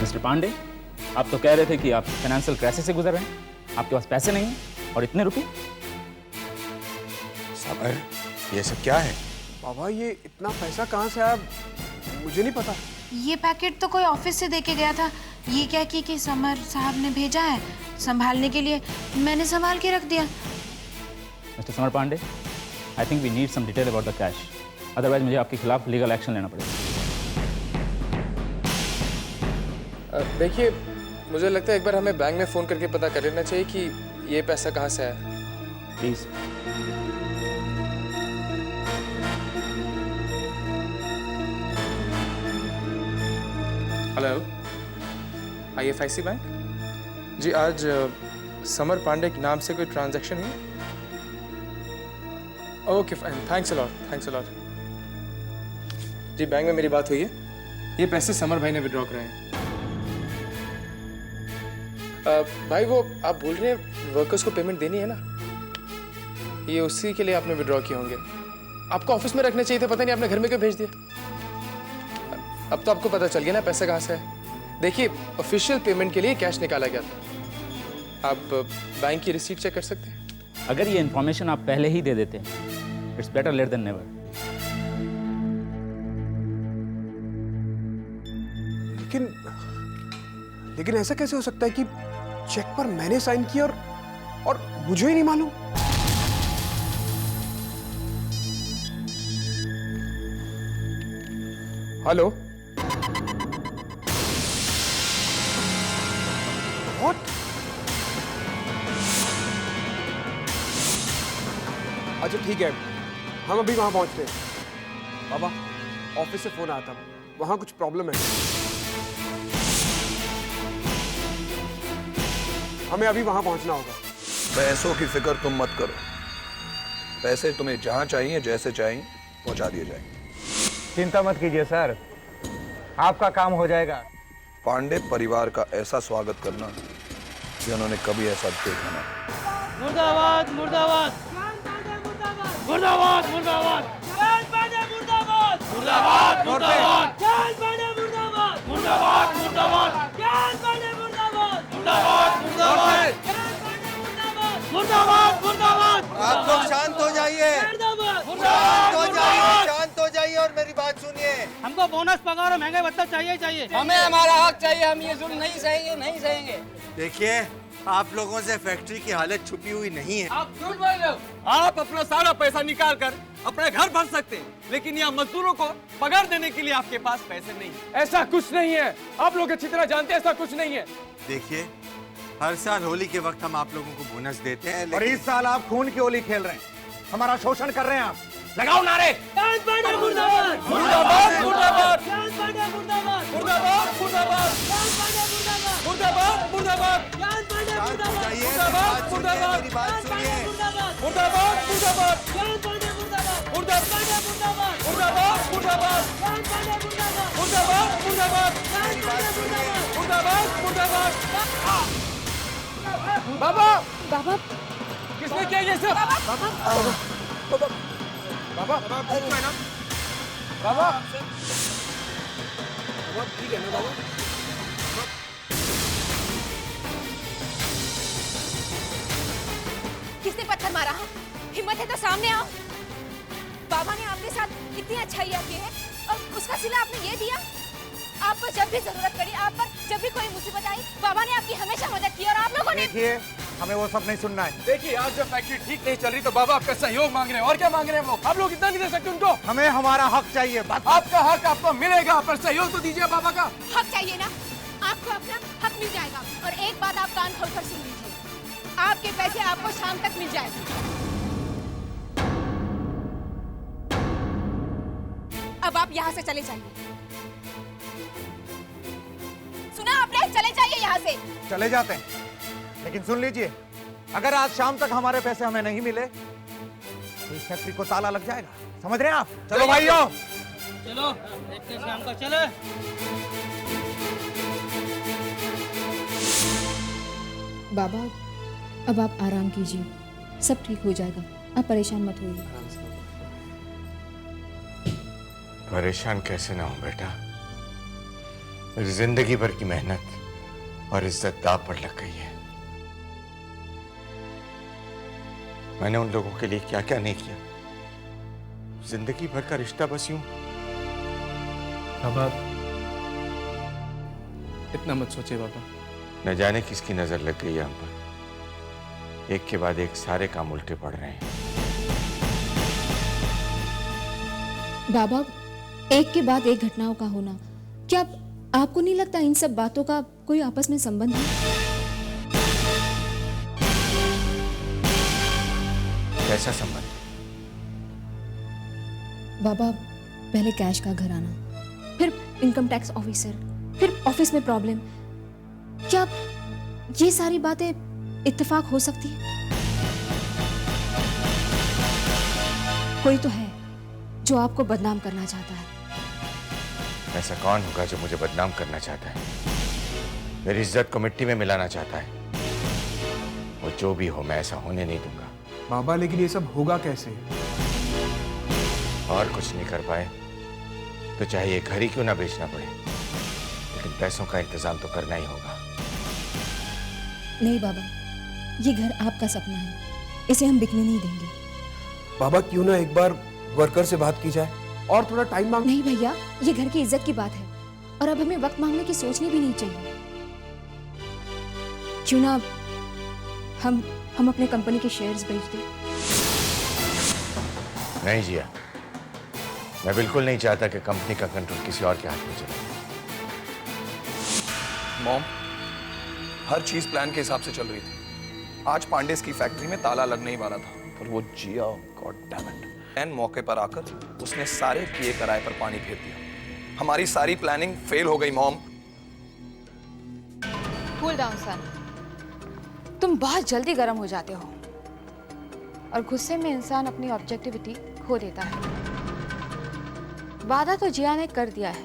Mister Pandey, आप तो कह रहे थे कि आप फाइनेंशियल क्राइसिस से गुजर रहे हैं, आपके पास पैसे नहीं हैं और इतने रुपए। समर, ये सब क्या है? बाबा ये इतना पैसा कहाँ से आया, मुझे नहीं पता। ये पैकेट तो कोई ऑफिस से देके गया था, ये कह के कि समर साहब ने भेजा है संभालने के लिए, मैंने संभाल के रख दिया। Mister Samar Pandey, I think we need some detail about the cash, otherwise मुझे आपके खिलाफ लीगल एक्शन लेना पड़ेगा। देखिए, मुझे लगता है एक बार हमें बैंक में फ़ोन करके पता कर लेना चाहिए कि ये पैसा कहाँ से आया। Please. Hello, IFIC bank ji. आज समर पांडे के नाम से कोई ट्रांजैक्शन हुई? Okay fine, thanks a lot. जी बैंक में मेरी बात हुई है, ये पैसे समर भाई ने विड्रॉ कराए हैं। भाई वो आप बोल रहे हैं वर्कर्स को पेमेंट देनी है ना, ये उसी के लिए आपने विड्रॉ किए होंगे। आपको ऑफिस में रखने चाहिए थे, पता नहीं आपने घर में क्यों भेज दिया। अब तो आपको पता चल गया ना पैसा कहाँ से है। देखिए, ऑफिशियल पेमेंट के लिए कैश निकाला गया था, आप बैंक की रिसीट चेक कर सकते हैं। अगर ये इन्फॉर्मेशन आप पहले ही दे देते, it's better late than never. लेकिन ऐसा कैसे हो सकता है कि चेक पर मैंने साइन किया और मुझे ही नहीं मालूम। Hello, what? अच्छा ठीक है, हम अभी वहां पहुंचते हैं। बाबा, ऑफिस से फोन आया था, वहां कुछ प्रॉब्लम है, हमें अभी वहां पहुंचना होगा। पैसों की फिक्र तुम मत करो, पैसे तुम्हें जहां चाहिए जैसे चाहिए पहुंचा दिए जाएंगे। चिंता मत कीजिए सर, आपका काम हो जाएगा। पांडे परिवार का ऐसा स्वागत करना जिन्होंने कभी ऐसा देखा ना। मुर्दाबाद मुर्दाबाद मुर्दाबाद मुर्दाबाद मुर्दाबाद मुर्दाबाद मुर्दाबाद मुर्दाबाद मुर्दाबाद मुर्दाबाद मुर्दाबाद। आप लोग शांत हो जाइए, शांत हो जाइए और मेरी बात सुनिए। हमको बोनस पगार और महंगे भत्ता चाहिए। हमें हमारा हक चाहिए, हम ये जुल्म नहीं सहेंगे। देखिए, आप लोगों से फैक्ट्री की हालत छुपी हुई नहीं है। आप झूठ बोल रहे हो। आप अपना सारा पैसा निकाल कर अपने घर भर सकते हैं, लेकिन यहाँ मजदूरों को पगार देने के लिए आपके पास पैसे नहीं है। ऐसा कुछ नहीं है, आप लोग अच्छी तरह जानते हैं ऐसा कुछ नहीं है। देखिए, हर साल होली के वक्त हम आप लोगों को बोनस देते हैं, और इस साल आप खून की होली खेल रहे हैं, हमारा शोषण कर रहे हैं आप। लगाओ नारे। मुर्दाबाद मुर्दाबाद मुर्दाबाद मुर्दाबाद मुर्दाबाद मुर्दाबाद मुर्दाबाद मुर्दाबाद मुर्दाबाद शांत हो जाइए, मुर्दाबाद मेरी बात सुनिए। मुर्दाबाद मुर्दाबाद मुर्दाबाद मुर्दाबाद मुर्दाबाद मुर्दाबाद मुर्दाबाद। बाबा, बाबा, किसने किया ये सब? बाबा ठीक है ना बाबा? किसने पत्थर मारा? हिम्मत है तो सामने आओ। बाबा ने आपके साथ इतनी अच्छाइयाँ की है और उसका सिला आपने ये दिया। आपको जब भी जरूरत पड़ी, आप पर जब भी कोई मुसीबत आई, बाबा ने आपकी हमेशा मदद की और आप लोगों ने। देखिए, हमें वो सब नहीं सुनना है। देखिए, आज जब फैक्ट्री ठीक नहीं चल रही तो बाबा आपका सहयोग मांग रहे हैं, और क्या मांग रहे हैं वो? आप लोग इतना नहीं दे सकते उनको? हमें हमारा हक चाहिए, बस। आपका हक आपको मिलेगा, पर सहयोग तो दीजिए बाबा का। हक चाहिए ना, आपको अपना हक मिल जाएगा। और एक बात आप कान खोलकर सुन लीजिए, आपके पैसे आपको शाम तक मिल जाएंगे। अब आप यहाँ से चले जाइए। सुना आपने? चले जाइए यहाँ से। चले जाते हैं, लेकिन सुन लीजिए, अगर आज शाम तक हमारे पैसे हमें नहीं मिले तो इस फैक्ट्री को ताला लग जाएगा, समझ रहे हैं आप? चलो भाइयों, चलो देखते हैं शाम को। चले। बाबा, अब आप आराम कीजिए, सब ठीक हो जाएगा, आप परेशान मत होइए। परेशान कैसे ना हो बेटा, मेरी जिंदगी भर की मेहनत और इज्जत दांव पर लग गई है। मैंने उन लोगों के लिए क्या क्या नहीं किया। जिंदगी भर का रिश्ता बस यूं। बाबा इतना मत सोचिए बाबा। न जाने किसकी नजर लग गई है हम पर। एक के बाद एक सारे काम उल्टे पड़ रहे हैं। बाबा, एक के बाद एक घटनाओं का होना, क्या आपको नहीं लगता इन सब बातों का कोई आपस में संबंध है? कैसा संबंध? बाबा, पहले कैश का घर आना, फिर इनकम टैक्स ऑफिसर, फिर ऑफिस में प्रॉब्लम। क्या ये सारी बातें इत्तेफाक हो सकती है? कोई तो है जो आपको बदनाम करना चाहता है। ऐसा कौन होगा जो मुझे बदनाम करना चाहता है, मेरी इज्जत को मिट्टी में मिलाना चाहता है? वो जो भी हो, मैं ऐसा होने नहीं दूंगा। बाबा लेकिन ये सब होगा कैसे? और कुछ नहीं कर पाए तो चाहे ये घर ही क्यों ना बेचना पड़े, लेकिन पैसों का इंतजाम तो करना ही होगा। नहीं बाबा, ये घर आपका सपना है, इसे हम बिकने नहीं देंगे। बाबा क्यों ना एक बार वर्कर से बात की जाए और थोड़ा टाइम मांग। नहीं भैया, ये घर की इज्जत की बात है और अब हमें वक्त मांगने की सोचनी भी नहीं चाहिए। क्यों ना हम अपने कंपनी के शेयर्स बेच दें? नहीं जिया, मैं बिल्कुल नहीं चाहता कि कंपनी का कंट्रोल किसी और के हाथ में चले। मॉम, हर चीज प्लान के हिसाब से चल रही थी। आज पांडेस की फैक्ट्री में ताला लगने ही वाला था, पर वो जिया, गॉड डैम इट, एन मौके पर आकर उसने सारे किए कराए पर पानी फेर दिया। हमारी सारी प्लानिंग फेल हो गई मॉम। कूल डाउन सन, तुम बहुत जल्दी गर्म हो जाते हो और गुस्से में इंसान अपनी ऑब्जेक्टिविटी खो देता है। वादा तो जिया ने कर दिया है,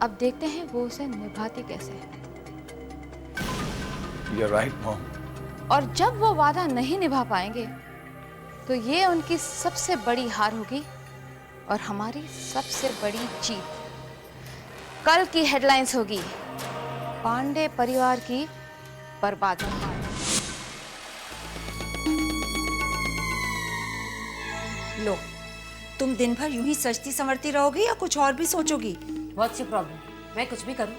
अब देखते हैं वो उसे निभाती कैसे है। You're right, mom. और जब वो वादा नहीं निभा पाएंगे तो ये उनकी सबसे बड़ी हार होगी और हमारी सबसे बड़ी जीत। कल की हेडलाइंस होगी पांडे परिवार की बर्बादी। लो, तुम दिन भर यूं ही सजती संवरती रहोगी या कुछ और भी सोचोगी? What's your problem? मैं कुछ भी करूं?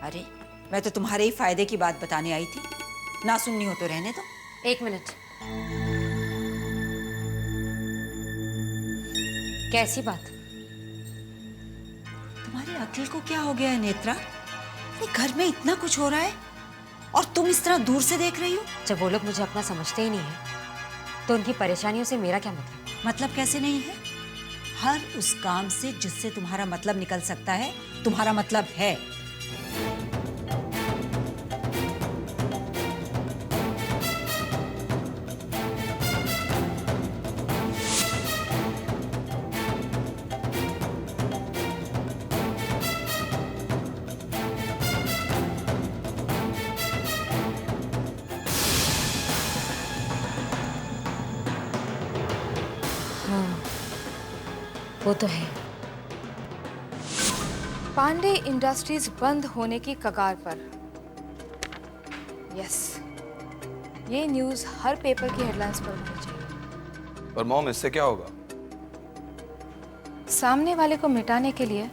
अरे, मैं तो तुम्हारे ही फायदे की बात बताने आई थी। ना सुननी हो तो रहने दो। एक मिनट। कैसी बात? तुम्हारी अक्ल को क्या हो गया है नेत्रा? घर में इतना कुछ हो रहा है और तुम इस तरह दूर से देख रही हो। जब वो लोग मुझे अपना समझते ही नहीं है तो उनकी परेशानियों से मेरा क्या मतलब? मतलब कैसे नहीं है? हर उस काम से जिससे तुम्हारा मतलब निकल सकता है तुम्हारा मतलब है। वो तो है। पांडे इंडस्ट्रीज बंद होने की कगार पर। यस, ये न्यूज़ हर पेपर की हेडलाइंस पर होनी चाहिए। पर मॉम, इससे क्या होगा? सामने वाले को मिटाने के लिए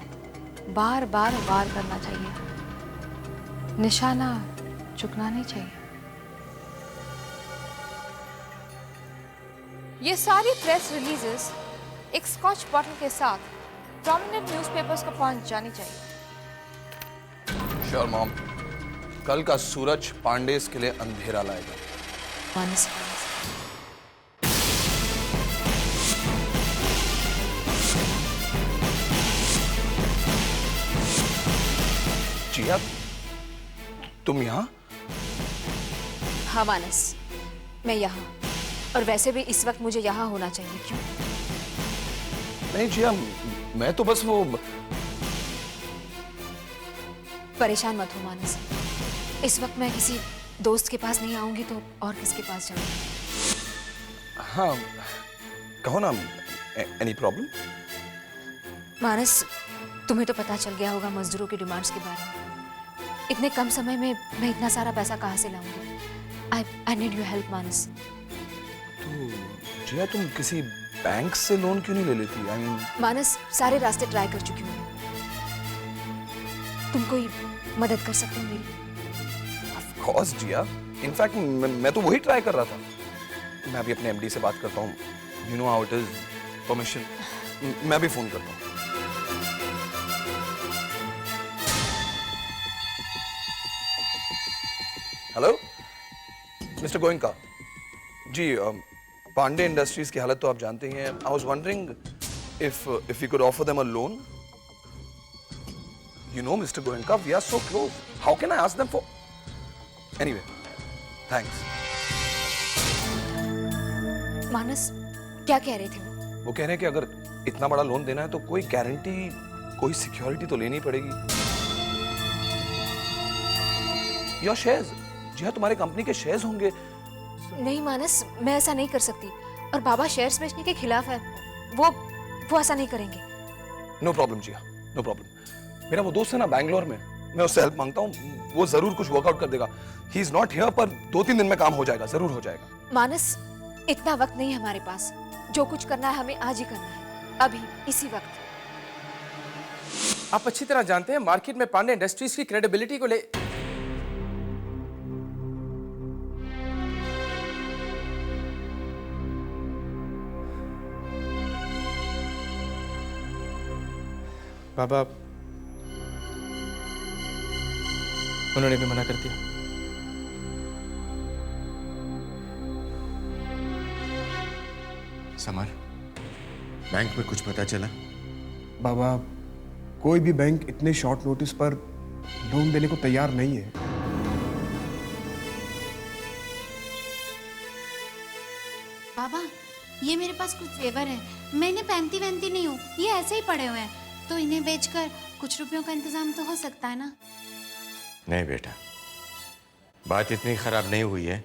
बार बार वार करना चाहिए, निशाना चुकना नहीं चाहिए। ये सारी प्रेस रिलीजेस एक स्कॉच बॉटल के साथ प्रोमिनेंट न्यूज़पेपर्स को पहुंच जानी चाहिए। श्योर मॉम, कल का सूरज पांडेस के लिए अंधेरा लाएगा। जिया, तुम यहाँ? हाँ मानस, मैं यहाँ, और वैसे भी इस वक्त मुझे यहाँ होना चाहिए। क्यों? नहीं जिया, मैं तो बस वो। परेशान मत हो मानस, इस वक्त मैं किसी दोस्त के पास नहीं आऊंगी तो और किसके पास जाऊंगी? हाँ, कहो ना, एनी प्रॉब्लम? मानस, तुम्हें तो पता चल गया होगा मजदूरों की डिमांड्स के बारे में। इतने कम समय में मैं इतना सारा पैसा कहाँ से लाऊंगी? आई नीड योर हेल्प मानस। तो जिया तुम किसी बैंक से लोन क्यों नहीं ले लेती? आई मीन मानस, सारे रास्ते ट्राई कर चुकी हूँ। तुम कोई मदद कर सकते हो मेरी? ऑफ कोर्स जिया, इनफैक्ट मैं तो वही ट्राई कर रहा था। मैं अभी अपने एमडी से बात करता हूँ, you know how it is, permission. मैं भी फोन करता हूँ। Hello mister Goenka ji, Pandey industries की हालत तो आप जानते ही हैं। I was wondering if you could offer them a loan. You know mister Goenka, we are so close, how can I ask them for? Anyway, thanks. Manas, क्या कह रहे थे वो कह रहे हैं कि अगर इतना बड़ा लोन देना है तो कोई गारंटी, कोई सिक्योरिटी तो लेनी पड़ेगी। योर शेयर्स, जी हाँ, तुम्हारे कंपनी के शेयर्स होंगे। नहीं मानस, मैं ऐसा नहीं कर सकती, और बाबा शेयर्स बेचने के खिलाफ है। वो ऐसा नहीं करेंगे। नो प्रॉब्लम जी हाँ, नो प्रॉब्लम। मेरा वो दोस्त है ना बैंगलोर में, मैं उससे हेल्प मांगता हूँ, वो जरूर कुछ वर्कआउट कर देगा। ही इज नॉट हियर, पर 2-3 दिन में काम हो जाएगा, जरूर हो जाएगा। मानस, इतना वक्त नहीं है हमारे पास। जो कुछ करना है हमें आज ही करना है, अभी इसी वक्त। आप अच्छी तरह जानते हैं मार्केट में पांडे इंडस्ट्रीज की क्रेडिबिलिटी को ले। बाबा, उन्होंने भी मना कर दिया। समर, बैंक में कुछ पता चला? बाबा, कोई भी बैंक इतने शॉर्ट नोटिस पर लोन देने को तैयार नहीं है। बाबा, ये मेरे पास कुछ जेवर है, मैं इन्हें पहनती वहनती नहीं हूँ, ये ऐसे ही पड़े हुए हैं, तो इन्हें बेचकर कुछ रुपयों का इंतजाम तो हो सकता है ना? नहीं बेटा, बात इतनी खराब नहीं हुई है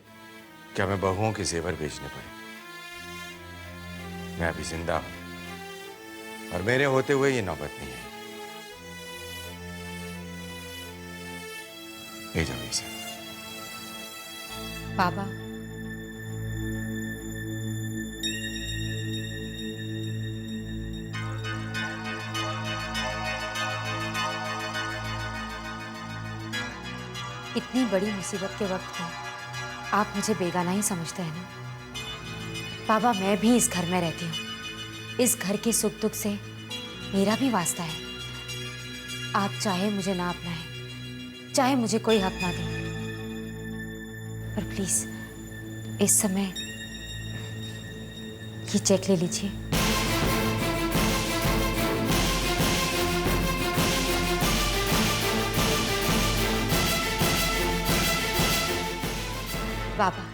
कि हमें बहुओं के जेवर बेचने पड़े। मैं अभी जिंदा हूं और मेरे होते हुए ये नौबत नहीं है। ले जाओ इसे। बाबा, इतनी बड़ी मुसीबत के वक्त में आप मुझे बेगाना ही समझते हैं ना? बाबा, मैं भी इस घर में रहती हूँ। इस घर के सुख दुख से मेरा भी वास्ता है। आप चाहे मुझे ना अपनाएं, चाहे मुझे कोई हक ना दें, पर प्लीज इस समय ये चेक ले लीजिए। बाबा,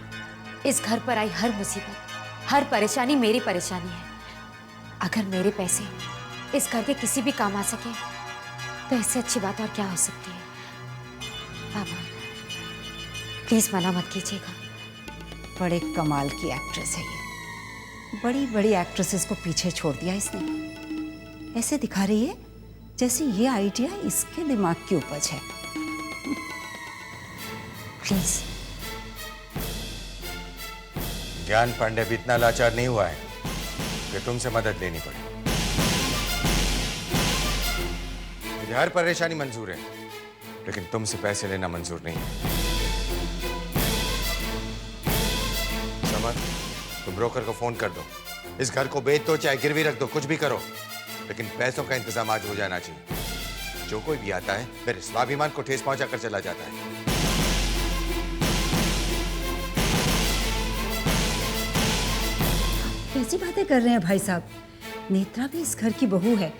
इस घर पर आई हर मुसीबत, हर परेशानी मेरी परेशानी है। अगर मेरे पैसे इस घर के किसी भी काम आ सके तो इससे अच्छी बात और क्या हो सकती है? बाबा, प्लीज मना मत कीजिएगा। बड़े कमाल की एक्ट्रेस है ये। बड़ी बड़ी एक्ट्रेसेस को पीछे छोड़ दिया इसने। ऐसे दिखा रही है जैसे ये आइडिया इसके दिमाग की उपज है। प्लीज। ज्ञान पांडे भी इतना लाचार नहीं हुआ है कि तुमसे मदद लेनी पड़े। मुझे हर परेशानी मंजूर है, लेकिन तुमसे पैसे लेना मंजूर नहीं है। समर, तुम ब्रोकर को फोन कर दो। इस घर को बेच दो, चाहे गिरवी रख दो, कुछ भी करो, लेकिन पैसों का इंतजाम आज हो जाना चाहिए। जो कोई भी आता है मेरे स्वाभिमान को ठेस पहुंचाकर चला जाता है। कैसी बातें कर रहे हैं भाई साहब? नेत्रा भी इस घर की बहू है,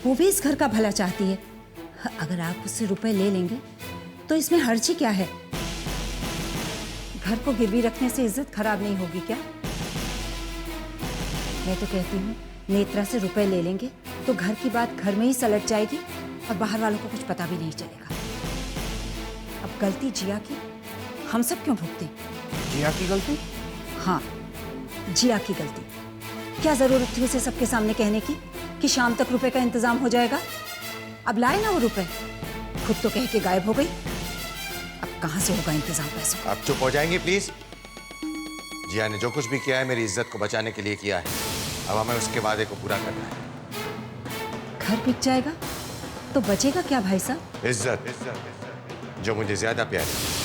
वो भी इस घर का भला चाहती है। अगर आप उससे रुपए ले लेंगे तो इसमें हर्ज ही क्या है? घर को गिरवी रखने से इज्जत खराब नहीं होगी क्या? मैं तो कहती हूँ नेत्रा से रुपए ले लेंगे तो घर की बात घर में ही सलट जाएगी और बाहर वालों को कुछ पता भी नहीं चलेगा। अब गलती जिया की हम सब क्यों भुगते? जिया की गलती? हाँ, जिया की गलती। क्या जरूरत थी उसे सबके सामने कहने की? कि शाम तक रुपए का इंतजाम हो जाएगा। अब लाए ना वो रुपए, खुद तो कह के गायब हो गई। अब कहाँ से होगा इंतजाम पैसों का? आप चुप हो जाएंगे प्लीज। जिया ने जो कुछ भी किया है मेरी इज्जत को बचाने के लिए किया है। अब हमें उसके वादे को पूरा करना है। घर बिक जाएगा तो बचेगा क्या भाई साहब? इज्जत, जो मुझे ज्यादा प्यारी है।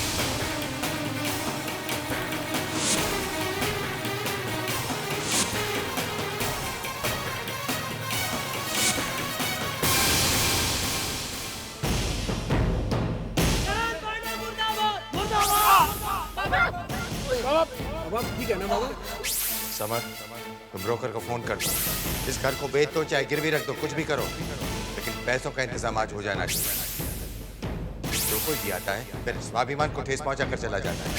बाबा ठीक है ना बाबा? समर, तुम ब्रोकर को फोन कर दो। इस घर को बेच दो चाहे गिरवी रख दो, कुछ भी करो, लेकिन पैसों का इंतजाम आज हो जाना चाहिए। जो कोई भी आता है मेरे स्वाभिमान को ठेस पहुंचा कर चला जाता है।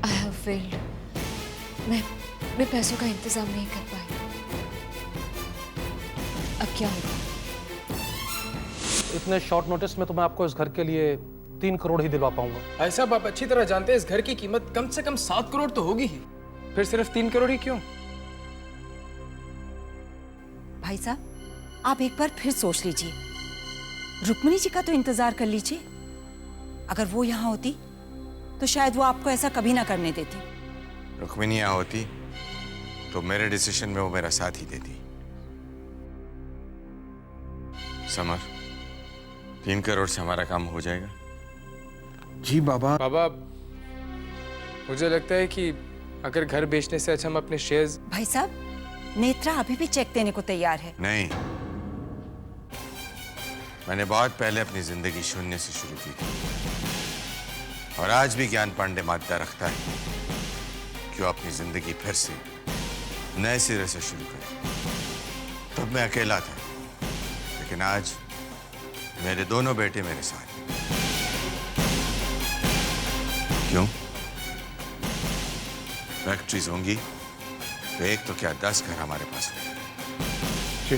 I have failed. मैं पैसों का इंतजाम नहीं कर पाई। अब क्या होगा? इतने शॉर्ट नोटिस में तो मैं आपको इस घर के लिए 3 करोड़ ही दिलवा पाऊंगा। भाई साहब, आप अच्छी तरह जानते हैं इस घर की कीमत कम से कम 7 करोड़ तो होगी ही। फिर सिर्फ 3 करोड़ ही क्यों? भाई साहब, आप एक बार फिर सोच लीजिए। रुक्मिणी जी का तो इंतजार कर लीजिए। अगर वो यहाँ होती तो शायद वो आपको ऐसा कभी ना करने देती। रुक्मिणी यहाँ होती तो मेरे डिसीजन में वो मेरा साथ ही देती। समर, 3 करोड़ से हमारा काम हो जाएगा? जी बाबा। बाबा, मुझे लगता है कि अगर घर बेचने से अच्छा हम अपने शेयर्स। भाई साहब, नेत्रा अभी भी चेक देने को तैयार है। नहीं, मैंने बहुत पहले अपनी जिंदगी शून्य से शुरू की थी और आज भी ज्ञान पांडे मादा रखता है कि वो अपनी जिंदगी फिर से नए सिरे से शुरू करे। तब मैं अकेला था, लेकिन आज मेरे दोनों बेटे मेरे साथ। क्यों? फैक्ट्रीज होंगी तो एक तो क्या 10 घर हमारे पास होंगे।